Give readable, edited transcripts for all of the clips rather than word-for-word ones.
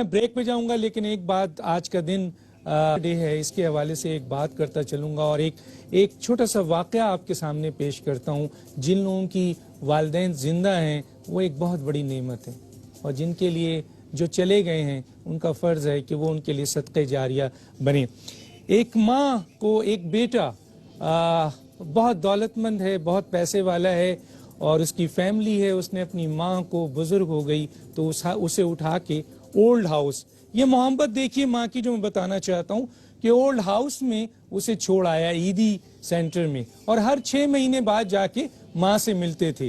मैं ब्रेक पे जाऊंगा, लेकिन एक बात, आज का दिन डे है, इसके हवाले से एक बात करता चलूंगा और एक छोटा सा वाकया आपके सामने पेश करता हूं। जिन लोगों की वालिदैन जिंदा हैं वो एक बहुत बड़ी नेमत है, और जिनके लिए जो चले गए हैं उनका फ़र्ज़ है कि वो उनके लिए सदक़े जारिया बने। एक माँ को एक बेटा बहुत दौलतमंद है, बहुत पैसे वाला है और उसकी फैमिली है। उसने अपनी माँ को, बुज़ुर्ग हो गई तो उसे उठा के ओल्ड हाउस, ये मोहब्बत देखिए माँ की जो मैं बताना चाहता हूँ कि ओल्ड हाउस में उसे छोड़ आया ईदी सेंटर में, और हर 6 महीने बाद जाके माँ से मिलते थे।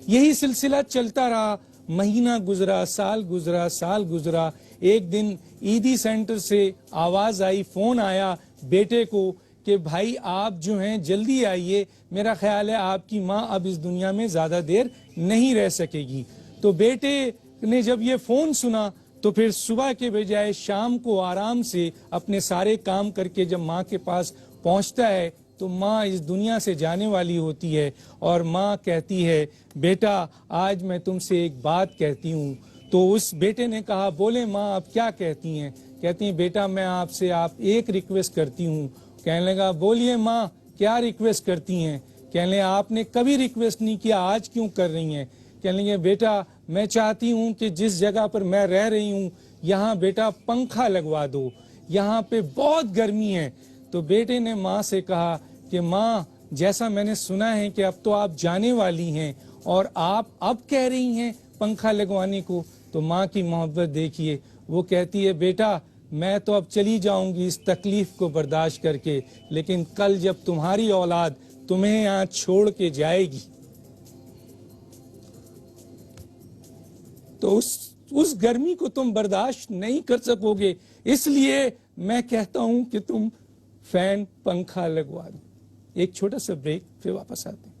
यही सिलसिला चलता रहा, महीना गुजरा, साल गुजरा, साल गुजरा। एक दिन ईदी सेंटर से आवाज आई, फोन आया बेटे को कि भाई आप जो हैं जल्दी आइए, मेरा ख्याल है आपकी माँ अब इस दुनिया में ज्यादा देर नहीं रह सकेगी। तो बेटे ने जब ये फोन सुना तो फिर सुबह के बजाय शाम को आराम से अपने सारे काम करके जब माँ के पास पहुंचता है तो माँ इस दुनिया से जाने वाली होती है, और माँ कहती है बेटा आज मैं तुमसे एक बात कहती हूँ। तो उस बेटे ने कहा बोले माँ आप क्या कहती हैं? कहती हैं बेटा मैं आपसे एक रिक्वेस्ट करती हूँ। कहने लगा बोलिए माँ क्या रिक्वेस्ट करती हैं? कहने लगे आपने कभी रिक्वेस्ट नहीं किया, आज क्यों कर रही हैं? कहने लगे बेटा मैं चाहती हूँ कि जिस जगह पर मैं रह रही हूँ यहाँ बेटा पंखा लगवा दो, यहाँ पे बहुत गर्मी है। तो बेटे ने माँ से कहा कि माँ जैसा मैंने सुना है कि अब तो आप जाने वाली हैं और आप अब कह रही हैं पंखा लगवाने को। तो माँ की मोहब्बत देखिए, वो कहती है बेटा मैं तो अब चली जाऊंगी इस तकलीफ को बर्दाश्त करके, लेकिन कल जब तुम्हारी औलाद तुम्हें यहाँ छोड़ के जाएगी तो उस गर्मी को तुम बर्दाश्त नहीं कर सकोगे। इसलिए मैं कहता हूं कि तुम फैन पंखा लगवा दो। एक छोटा सा ब्रेक, फिर वापस आते हैं।